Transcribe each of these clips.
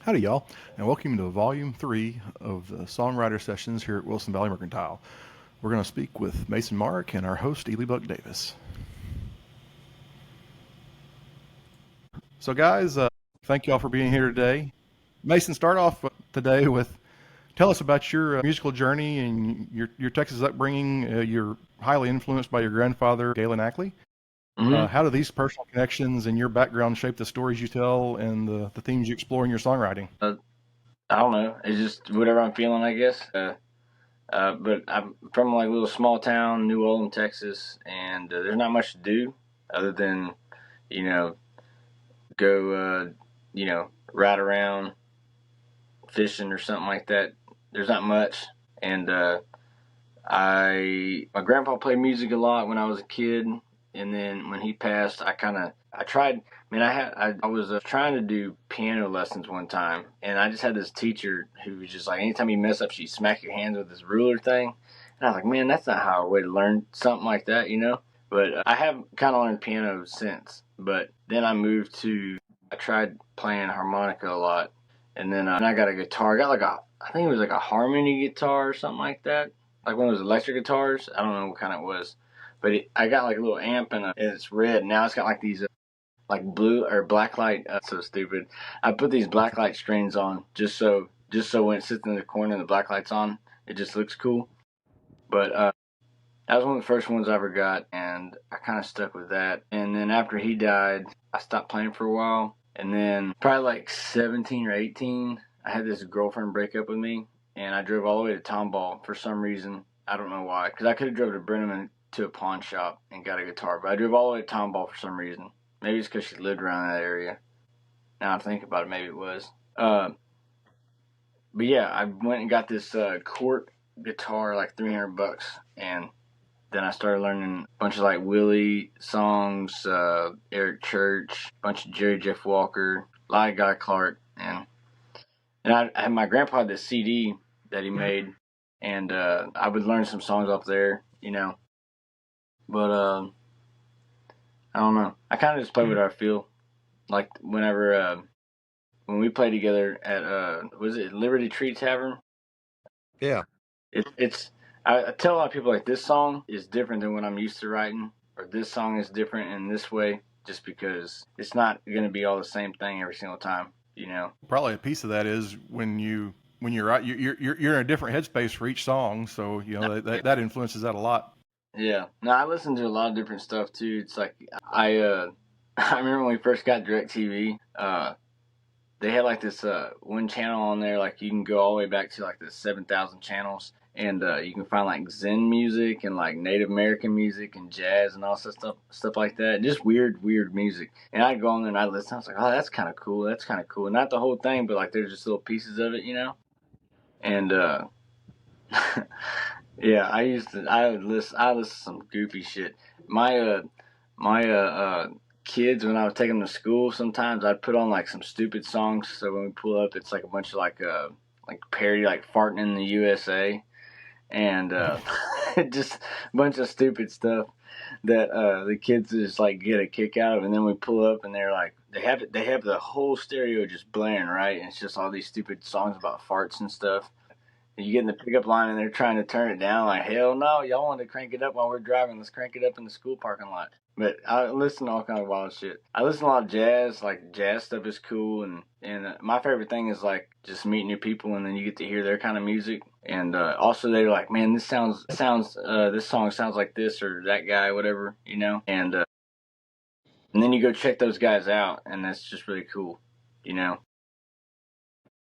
Howdy, y'all, and welcome to Volume 3 of the Songwriter Sessions here at Wilson Valley Mercantile. We're going to speak with Mason Marek and our host, Ely Buck Davis. So, guys, thank you all for being here today. Mason, start off today with tell us about your musical journey and your Texas upbringing. You're highly influenced by your grandfather, Galen Ackley. hmm How do these personal connections and your background shape the stories you tell and the themes you explore in your songwriting? I don't know. It's just whatever I'm feeling, I guess. But I'm from like a little small town, New Orleans, Texas, and there's not much to do other than you know go ride around fishing or something like that. There's not much, and my grandpa played music a lot when I was a kid, and then when he passed, I tried. I mean, I was trying to do piano lessons one time, and I just had this teacher who was just like, anytime you mess up, she'd smack your hands with this ruler thing, and I was like, man, that's not how I would learn something like that, you know. But I have kind of learned piano since. But then I tried playing harmonica a lot, and then I got a guitar. I got I think it was like a harmony guitar or something like that, like one of those electric guitars. I don't know what kind it was, but I got like a little amp and it's red. Now it's got like these like blue or black light. So stupid. I put these black light strings on just so when it sits in the corner and the black light's on, it just looks cool. But that was one of the first ones I ever got, and I kind of stuck with that. And then after he died, I stopped playing for a while. And then probably like 17 or 18, I had this girlfriend break up with me, and I drove all the way to Tomball for some reason. I don't know why, because I could have drove to Brenham to a pawn shop and got a guitar, but I drove all the way to Tomball for some reason. Maybe it's because she lived around that area. Now I think about it, maybe it was. But yeah, I went and got this Court guitar, like $300, and then I started learning a bunch of like Willie songs, Eric Church, a bunch of Jerry Jeff Walker, a lot of Guy Clark, and I had my grandpa had this CD that he made, and I would learn some songs off there, you know. But I don't know. I kind of just play what I feel. Like when we play together at was it Liberty Tree Tavern? Yeah. It's I tell a lot of people like this song is different than what I'm used to writing, or this song is different in this way, just because it's not going to be all the same thing every single time, you know. Probably a piece of that is when you're out, you're in a different headspace for each song, so you know that influences that a lot. Yeah. No, I listen to a lot of different stuff too. It's like I remember when we first got DirecTV, they had like this one channel on there, like you can go all the way back to like the 7,000 channels, and you can find like Zen music and like Native American music and jazz and all that stuff like that. Just weird music. And I'd go on there and I'd listen. I was like, oh, that's kind of cool. That's kind of cool. Not the whole thing, but like there's just little pieces of it, you know. And yeah, I listen to some goofy shit. My kids, when I would take them to school, sometimes I'd put on like some stupid songs. So when we pull up, it's like a bunch of like parody, like farting in the USA, and just a bunch of stupid stuff that the kids just like get a kick out of. And then we pull up, and they're like, they have the whole stereo just blaring, right, and it's just all these stupid songs about farts and stuff. And you get in the pickup line, and they're trying to turn it down. Like, hell no, y'all want to crank it up while we're driving. Let's crank it up in the school parking lot. But I listen to all kind of wild shit. I listen to a lot of jazz. Like, jazz stuff is cool. And my favorite thing is, like, just meeting new people, and then you get to hear their kind of music. And also, they're like, man, this song sounds like this or that guy, whatever, you know? And then you go check those guys out, and that's just really cool, you know?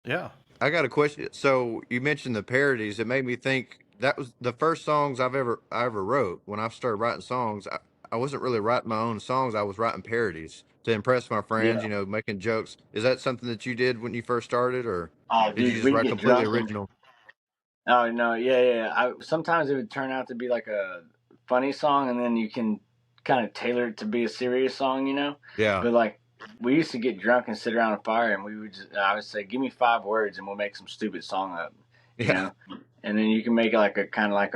Yeah, I got a question. So you mentioned the parodies. It made me think that was the first songs I ever wrote. When I started writing songs, I wasn't really writing my own songs. I was writing parodies to impress my friends, Yeah. you know, making jokes. Is that something that you did when you first started, or Oh, did you dude, just we write get completely drunk and original? oh no, yeah. Sometimes it would turn out to be like a funny song, and then you can kind of tailor it to be a serious song, you know. Yeah. But like, we used to get drunk and sit around a fire, and I would say, "Give me 5 words, and we'll make some stupid song up," you Yeah. know. And then you can make it like a kind of like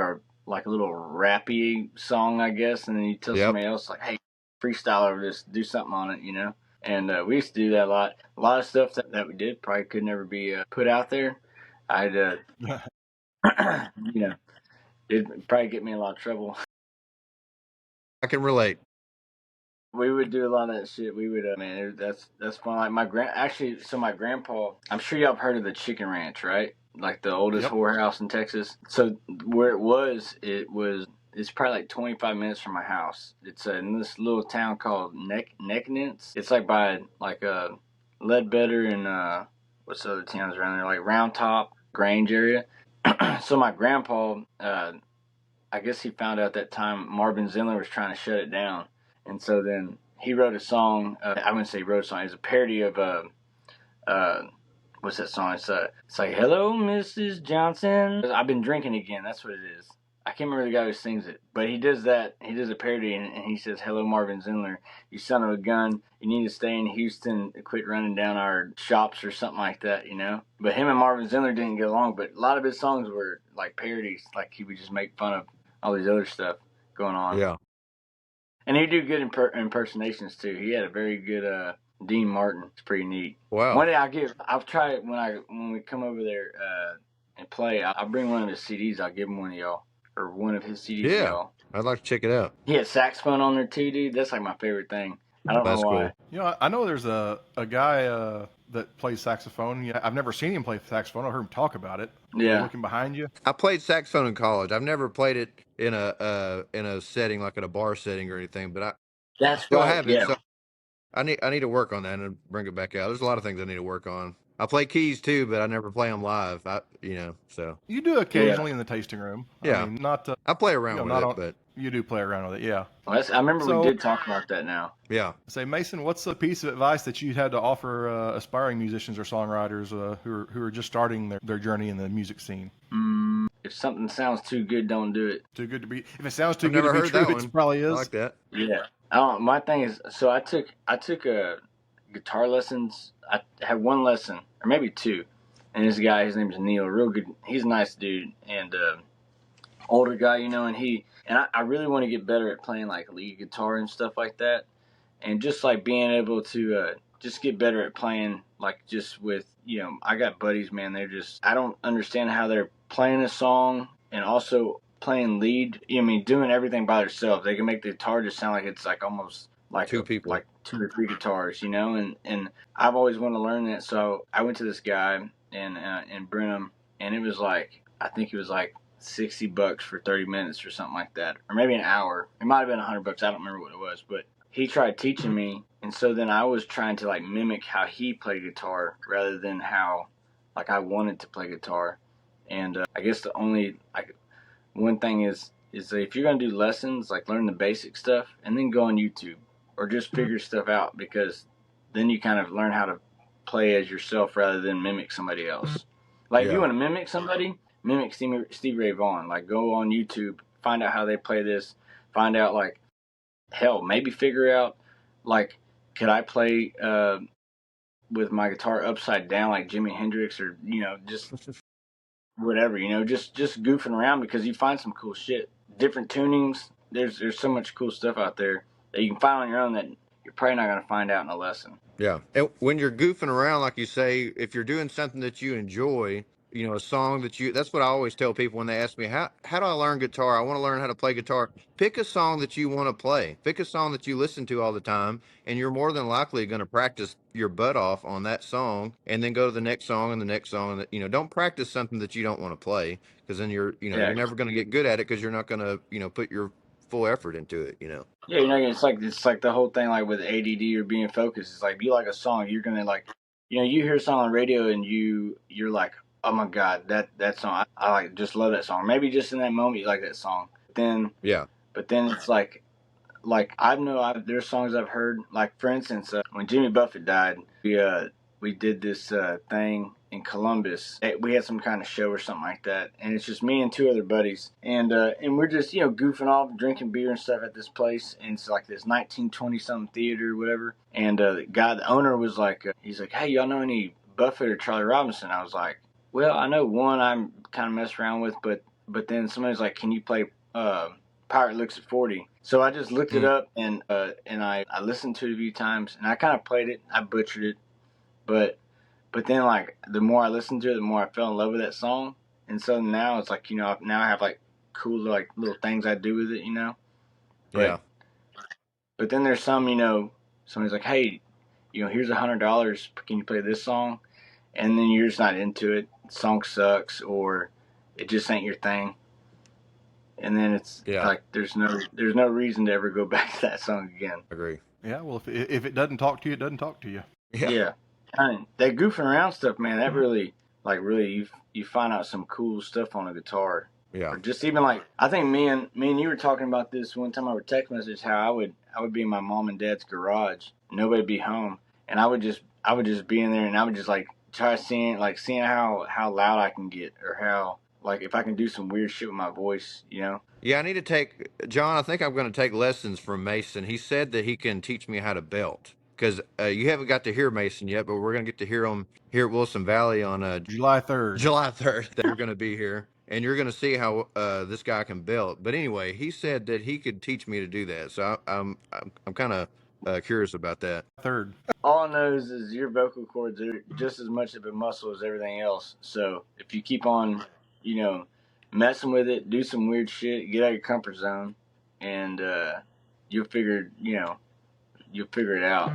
a little rappy song, I guess. And then you tell Yep. somebody else like, "Hey, freestyle over this, do something on it," you know. And we used to do that a lot. A lot of stuff that we did probably could never be put out there. I'd, you know, it'd probably get me in a lot of trouble. I can relate. We would do a lot of that shit. We would, man, that's fun. Like my grandpa. I'm sure y'all have heard of the Chicken Ranch, right? Like the oldest Yep. whorehouse in Texas. So where it's probably like 25 minutes from my house. It's in this little town called Necknitz. It's like by like Ledbetter and what's the other towns around there? Like Round Top, Grange area. So my grandpa, I guess he found out that time Marvin Zindler was trying to shut it down, and so then he wrote a song. I wouldn't say he wrote a song. It's a parody of uh, what's that song? It's like "Hello, Mrs. Johnson. I've been drinking again." That's what it is. I can't remember the guy who sings it, but he does that. He does a parody, and he says, "Hello, Marvin Zindler. You son of a gun. You need to stay in Houston. Quit running down our shops," or something like that, you know. But him and Marvin Zindler didn't get along. But a lot of his songs were like parodies. Like he would just make fun of all these other stuff going on. Yeah. And he'd do good impersonations too. He had a very good Dean Martin. It's pretty neat. Wow. One day I'll try it when we come over there and play. I'll bring one of his CDs. I'll give him one of y'all, or one of his CDs to Yeah. y'all. I'd like to check it out. He had saxophone on there too, dude. That's like my favorite thing. I don't That's know why. cool. You know, I know there's a guy that plays saxophone. Yeah, I've never seen him play saxophone. I heard him talk about it. Yeah. Looking behind you. I played saxophone in college. I've never played it in a setting like at a bar setting or anything, but I That's still right. have it. Yeah. So I need to work on that and bring it back out. There's a lot of things I need to work on. I play keys too, but I never play them live. So You do occasionally in the tasting room. Yeah. I mean, not I play around with not it, on. but You do play around with it, yeah. Well, I remember So- we did talk about that now. yeah. Say, Mason, what's a piece of advice that you had to offer aspiring musicians or songwriters who are just starting their journey in the music scene? If something sounds too good, don't do it. Too good to be. If it sounds too I've good never to be heard true, that it one. probably I is. like that. Yeah. I don't. My thing is, so I took guitar lessons. I had one lesson, or maybe two, and this guy, his name's Neil, real good. He's a nice dude, and older guy, you know. And I really want to get better at playing like lead guitar and stuff like that, and just like being able to just get better at playing like just with, you know, I got buddies, man. They're just, I don't understand how they're playing a song and also playing lead. I mean, doing everything by themselves. They can make the guitar just sound like it's like almost like Two people. like two or three guitars, you know. And I've always wanted to learn that, so I went to this guy in Brenham, and it was like, I think it was like $60 for 30 minutes or something like that, or maybe an hour. It might have been $100. I don't remember what it was, but he tried teaching me, and so then I was trying to like mimic how he played guitar rather than how like I wanted to play guitar. And I guess the only one thing is that if you're gonna do lessons, like learn the basic stuff and then go on YouTube or just figure stuff out, because then you kind of learn how to play as yourself rather than mimic somebody else. Like if you want to mimic somebody, mimic Stevie Ray Vaughan. Like go on YouTube, find out how they play this, find out like, hell, maybe figure out like, could I play with my guitar upside down like Jimi Hendrix, or, you know, just whatever, you know, just goofing around, because you find some cool shit, different tunings. There's so much cool stuff out there that you can find on your own that you're probably not going to find out in a lesson. Yeah. And when you're goofing around, like you say, if you're doing something that you enjoy, you know, a song that's what I always tell people when they ask me, how do I learn guitar? I want to learn how to play guitar. Pick a song that you want to play. Pick a song that you listen to all the time, and you're more than likely going to practice your butt off on that song, and then go to the next song and the next song. And, you know, don't practice something that you don't want to play, because then you're never going to get good at it, because you're not going to, put your full effort into it, Yeah, you know, it's like the whole thing, like with ADD or being focused. It's like, if you like a song, you're gonna like, you know, you hear a song on radio and you're like, oh my god, that song, I like, just love that song. Maybe just in that moment you like that song. But then it's like there's songs I've heard, like for instance, when Jimmy Buffett died, we did this thing in Columbus. We had some kind of show or something like that, and it's just me and two other buddies, and we're just, you know, goofing off, drinking beer and stuff at this place, and it's like this 1920 something theater or whatever. And the owner was like, he's like, hey, y'all know any Buffett or Charlie Robinson? I was like, well, I know one I'm kind of messing around with, but then somebody's like, can you play Pirate Looks at 40? So I just looked it up and I listened to it a few times and I kind of played it. I butchered it, but then like the more I listened to it, the more I fell in love with that song. And so now it's like now I have like cool like little things I do with it, But Yeah. but then there's some somebody's like, hey, here's $100. Can you play this song? And then you're just not into it. The song sucks or it just ain't your thing. And then it's like there's no reason to ever go back to that song again. Agree. Yeah, well, if it doesn't talk to you, it doesn't talk to you. Yeah. That goofing around stuff, man, that really you find out some cool stuff on a guitar. Yeah. Or just even like I think me and you were talking about this one time over text message how I would be in my mom and dad's garage, nobody would be home, and I would just be in there and I would just like try seeing how loud I can get or how like if I can do some weird shit with my voice, Yeah, I need to take John. I think I'm going to take lessons from Mason. He said that he can teach me how to belt because you haven't got to hear Mason yet, but we're going to get to hear him here at Wilson Valley on July 3rd. July 3rd. That you're going to be here, and you're going to see how this guy can belt. But anyway, he said that he could teach me to do that. So I'm kind of curious about that. 3rd. All I know is your vocal cords are just as much of a muscle as everything else. So if you keep on, messing with it, do some weird shit, get out of your comfort zone, and you'll figure it out.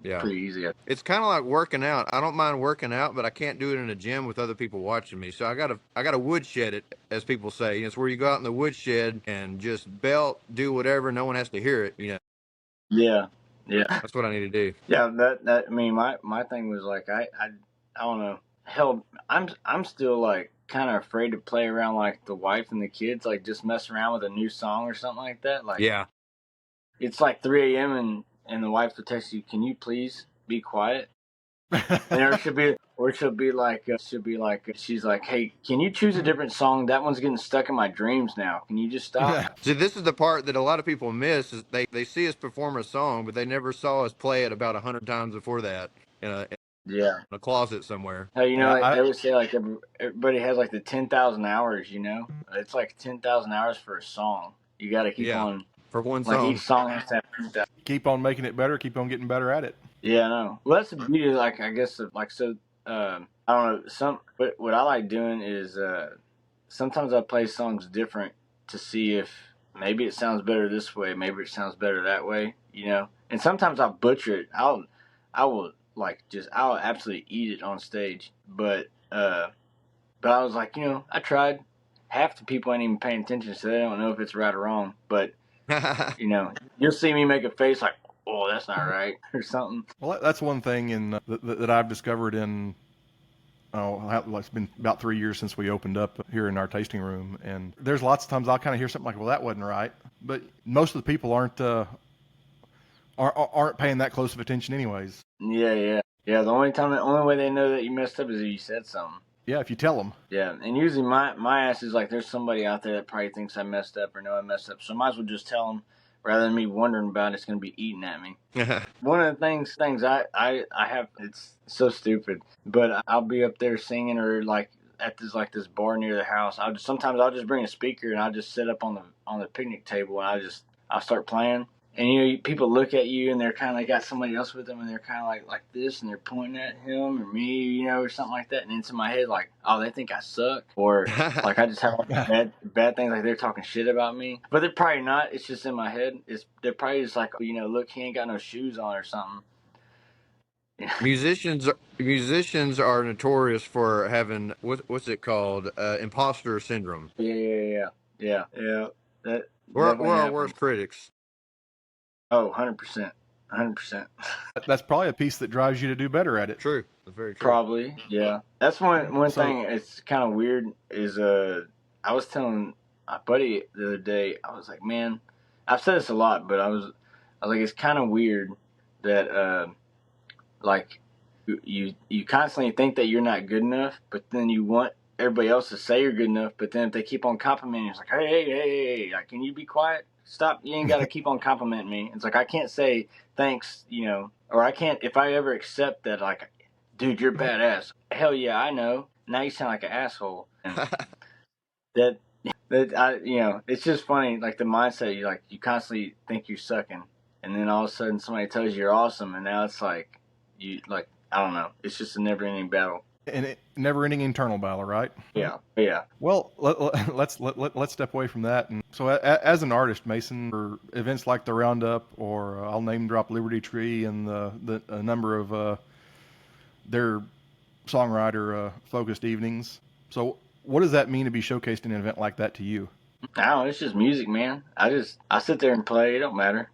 Yeah, pretty easy. It's kind of like working out. I don't mind working out, but I can't do it in a gym with other people watching me. So I gotta woodshed it, as people say. It's where you go out in the woodshed and just belt, do whatever. No one has to hear it. Yeah. That's what I need to do. Yeah, that I mean, my thing was like I don't know. Hell, I'm still like kind of afraid to play around like the wife and the kids, like just mess around with a new song or something like that. Like Yeah. It's like 3 a.m. and the wife will text you, "Can you please be quiet?" And she'll be like, she's like, "Hey, can you choose a different song? That one's getting stuck in my dreams now. Can you just stop?" See, this is the part that a lot of people miss is they see us perform a song, but they never saw us play it about 100 times before that in a closet somewhere. Hey, I always say like everybody has like the 10,000 hours. It's like 10,000 hours for a song. You got to keep on for one like song. each song has to have 10,000. Keep on making it better. Keep on getting better at it. Yeah, I know. Well, that's the beauty, like I guess, of, like so. I don't know. What I like doing is sometimes I play songs different to see if maybe it sounds better this way, maybe it sounds better that way. And sometimes I'll butcher it. I'll absolutely eat it on stage. But I was like, I tried. Half the people ain't even paying attention, so they don't know if it's right or wrong. But you'll see me make a face like, "Oh, that's not right," or something. Well, that's one thing that I've discovered in. It's been about 3 years since we opened up here in our tasting room, and there's lots of times I'll kind of hear something like, "Well, that wasn't right," but most of the people aren't paying that close of attention, anyways. Yeah. The only way they know that you messed up is if you said something. Yeah, if you tell them. Yeah, and usually my ass is like, there's somebody out there that probably thinks I messed up or know I messed up, so I might as well just tell them rather than me wondering about it. It's going to be eating at me. One of the things I have, it's so stupid, but I'll be up there singing or like at this bar near the house. Sometimes I'll just bring a speaker and I'll just sit up on the picnic table and I'll start playing. And people look at you and they're kind of like got somebody else with them and they're kind of like this and they're pointing at him or me, or something like that. And into my head, like, oh, they think I suck, or like I just have all bad things, like they're talking shit about me. But they're probably not. It's just in my head. They're probably just like, look, he ain't got no shoes on or something. Musicians are notorious for having what's it called, imposter syndrome. Yeah. We're our worst critics. Oh, 100%. 100%. That's probably a piece that drives you to do better at it. True. That's very true. Probably, yeah. That's one thing. It's kind of weird. Is I was telling my buddy the other day. I was like, man, I've said this a lot, but I was like, it's kind of weird that like you constantly think that you're not good enough, but then you want everybody else to say you're good enough. But then if they keep on complimenting, it's like, hey, like, can you be quiet? Stop! You ain't got to keep on complimenting me. It's like I can't say thanks, or I can't if I ever accept that. Like, dude, you're badass. Hell yeah, I know. Now you sound like an asshole. And It's just funny, like the mindset. You constantly think you're sucking, and then all of a sudden somebody tells you you're awesome, and now it's like I don't know. It's just a never-ending battle. And never-ending internal battle, right? Yeah, yeah. Well, let's step away from that. And so, as an artist, Mason, for events like the Roundup, or I'll name drop Liberty Tree and a number of their songwriter focused evenings. So, what does that mean to be showcased in an event like that to you? I don't know. It's just music, man. I sit there and play. It don't matter,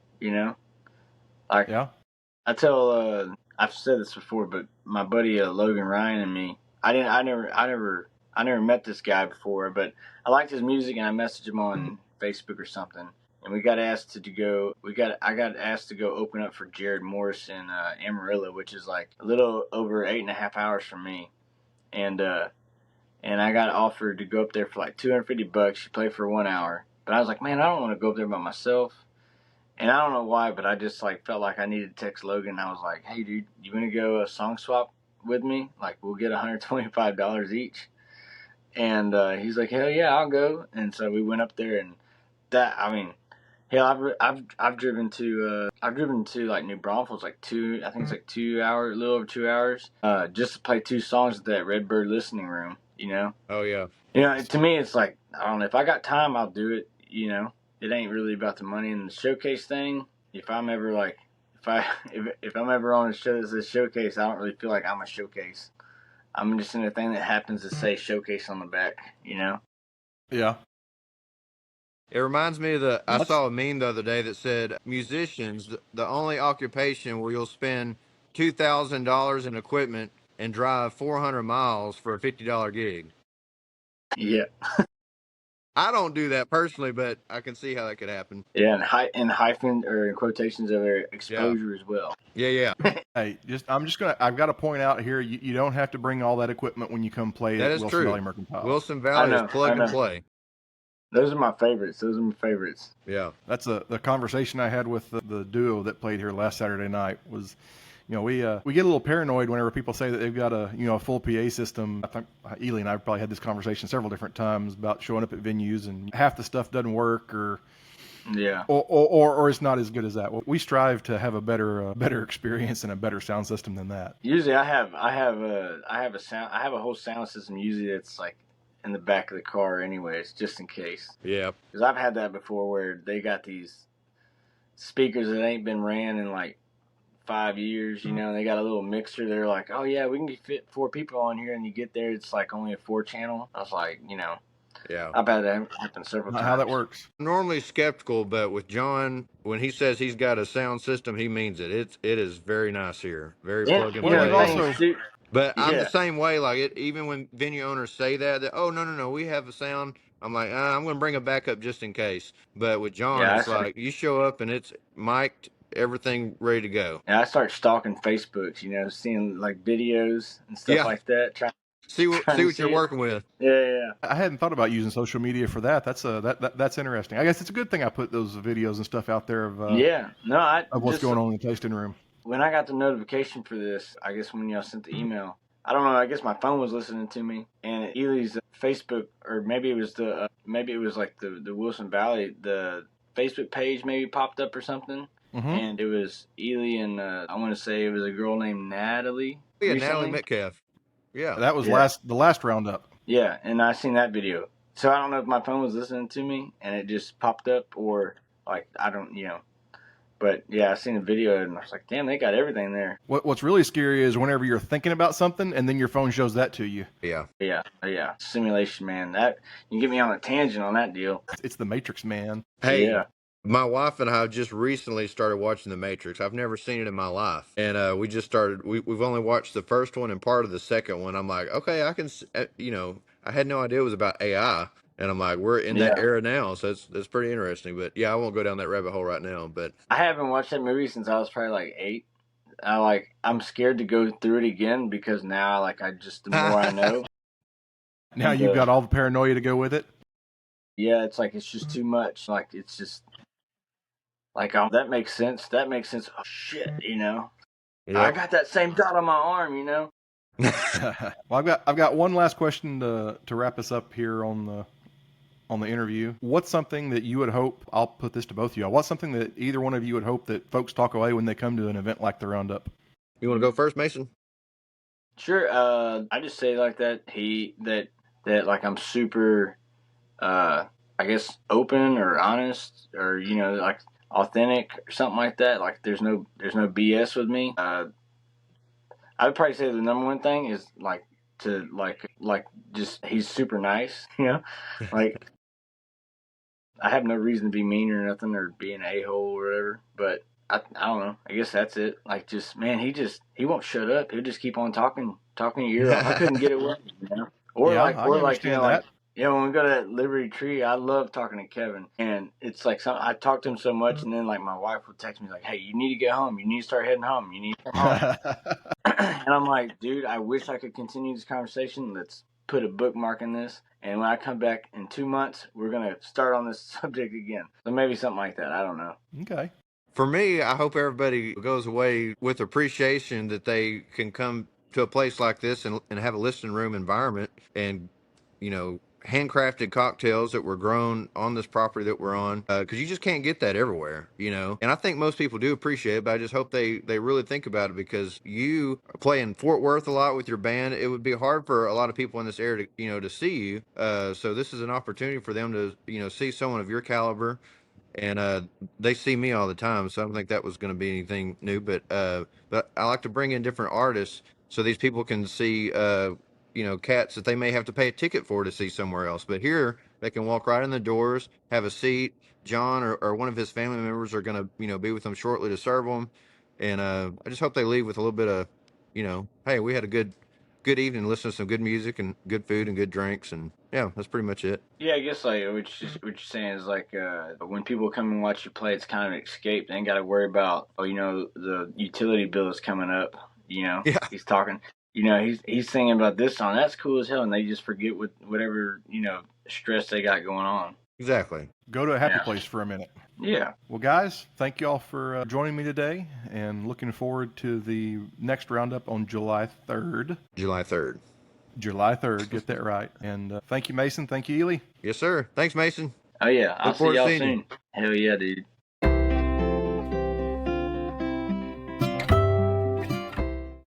Like Yeah. I've said this before, but my buddy Logan Ryan and me, I never met this guy before, but I liked his music and I messaged him on Facebook or something, and we got asked to go. I got asked to go open up for Jared Morris in Amarillo, which is like a little over 8.5 hours from me, and I got offered to go up there for like $250. You play for 1 hour, but I was like, man, I don't want to go up there by myself. And I don't know why, but I just like felt like I needed to text Logan. I was like, "Hey, dude, you want to go a song swap with me? Like, we'll get $125 each." And he's like, "Hell yeah, I'll go." And so we went up there, and hell, I've driven to like New Braunfels, like I think it's like 2 hours, a little over 2 hours, just to play two songs at that Redbird listening room. Oh yeah. To me, it's like, I don't know, if I got time, I'll do it. It ain't really about the money and the showcase thing. If I'm ever like, if I'm ever on a show that says showcase, I don't really feel like I'm a showcase. I'm just in a thing that happens to say showcase on the back. Yeah. It reminds me of I saw a meme the other day that said musicians, the only occupation where you'll spend $2,000 in equipment and drive 400 miles for a $50 gig. Yeah. I don't do that personally, but I can see how that could happen. Yeah, and hyphen or in quotations of their exposure as well. Yeah. Hey, I've got to point out here, you don't have to bring all that equipment when you come play That at is Wilson true. Valley Mercantile. Wilson Valley is plug and play. Those are my favorites. Yeah. That's the conversation I had with the duo that played here last Saturday night was, we get a little paranoid whenever people say that they've got a full PA system. I think Ely and I probably had this conversation several different times about showing up at venues and half the stuff doesn't work or it's not as good as that. Well, we strive to have a better experience and a better sound system than that. Usually I have a whole sound system usually that's like in the back of the car anyways, just in case. Yeah. Because I've had that before where they got these speakers that ain't been ran in like 5 years, they got a little mixer. They're like, oh yeah, we can fit 4 people on here, and you get there, it's like only a 4-channel. I was like, Yeah. I've had that happen several times. How that works. I'm normally skeptical, but with John, when he says he's got a sound system, he means it. It is very nice here, very plug and play. But I'm the same way. Like even when venue owners say that oh no, we have a sound. I'm like, I'm going to bring a backup just in case. But with John, it's like you show up and it's mic'd, everything ready to go. And I start stalking Facebook, seeing like videos and stuff like that. See what you're working with. Yeah. I hadn't thought about using social media for that. That's interesting. I guess it's a good thing I put those videos and stuff out there of what's going on in the tasting room. When I got the notification for this, I guess when y'all sent the email, I don't know, I guess my phone was listening to me, and Ely's Facebook, or maybe it was like the Wilson Valley, the Facebook page maybe popped up or something, and it was Ely and I want to say it was a girl named Natalie. Yeah, Natalie Metcalf. Yeah, that was the last roundup. Yeah, and I seen that video. So I don't know if my phone was listening to me and it just popped up, or like I don't. But yeah, I seen the video and I was like, damn, they got everything there. What's really scary is whenever you're thinking about something and then your phone shows that to you. Yeah. Simulation, man. That you get me on a tangent on that deal. It's the Matrix, man. Hey, my wife and I just recently started watching The Matrix. I've never seen it in my life, and we just started. We've only watched the first one and part of the second one. I'm like, okay, I can. I had no idea it was about AI. And I'm like, we're in that era now, so that's pretty interesting. But yeah, I won't go down that rabbit hole right now. But I haven't watched that movie since I was probably like 8. I'm scared to go through it again because now the more I know. Now you've got all the paranoia to go with it. Yeah, it's like it's just too much. Like it's just like, oh, that makes sense. That makes sense. Oh shit, I got that same dot on my arm, Well, I've got one last question to wrap us up here on on the interview. What's something that you would hope, I'll put this to both of y'all, what's something that either one of you would hope that folks talk away when they come to an event like the Roundup? You want to go first, Mason? Sure. I just say like that that like I'm super, I guess open or honest or like authentic or something like that. Like there's no BS with me. I would probably say the number one thing is like to like just he's super nice. Like I have no reason to be mean or nothing or be an a-hole or whatever. But I don't know. I guess that's it. Like just man, he won't shut up. He'll just keep on talking your ear off. I couldn't get it with him. Or Yeah, like I can understand that. when we go to that Liberty Tree, I love talking to Kevin, and it's like I talk to him so much, and then like my wife will text me like, "Hey, you need to get home. You need to start heading home. You need to come home." And I'm like, dude, I wish I could continue this conversation. Let's put a bookmark in this. And when I come back in 2 months, we're going to start on this subject again. So maybe something like that. I don't know. Okay. For me, I hope everybody goes away with appreciation that they can come to a place like this and have a listening room environment and, handcrafted cocktails that were grown on this property that we're on. Because you just can't get that everywhere, And I think most people do appreciate it, but I just hope they really think about it because you play in Fort Worth a lot with your band. It would be hard for a lot of people in this area to see you. So this is an opportunity for them to, see someone of your caliber. And they see me all the time, so I don't think that was going to be anything new. But I like to bring in different artists so these people can see cats that they may have to pay a ticket for to see somewhere else. But here they can walk right in the doors, have a seat. John or one of his family members are going to be with them shortly to serve them, and I just hope they leave with a little bit of hey, we had a good evening, listen to some good music and good food and good drinks, and yeah, that's pretty much it. Yeah, I guess like what you're saying is like when people come and watch you play, it's kind of an escape. They ain't got to worry about the utility bill is coming up. Yeah. He's talking. He's singing about this song. That's cool as hell, and they just forget whatever stress they got going on. Exactly. Go to a happy place for a minute. Yeah. Well, guys, thank you all for joining me today, and looking forward to the next Roundup on July 3rd. July 3rd. July 3rd, get that right. And thank you, Mason. Thank you, Ely. Yes, sir. Thanks, Mason. Oh, yeah. I'll see y'all soon. You. Hell yeah, dude.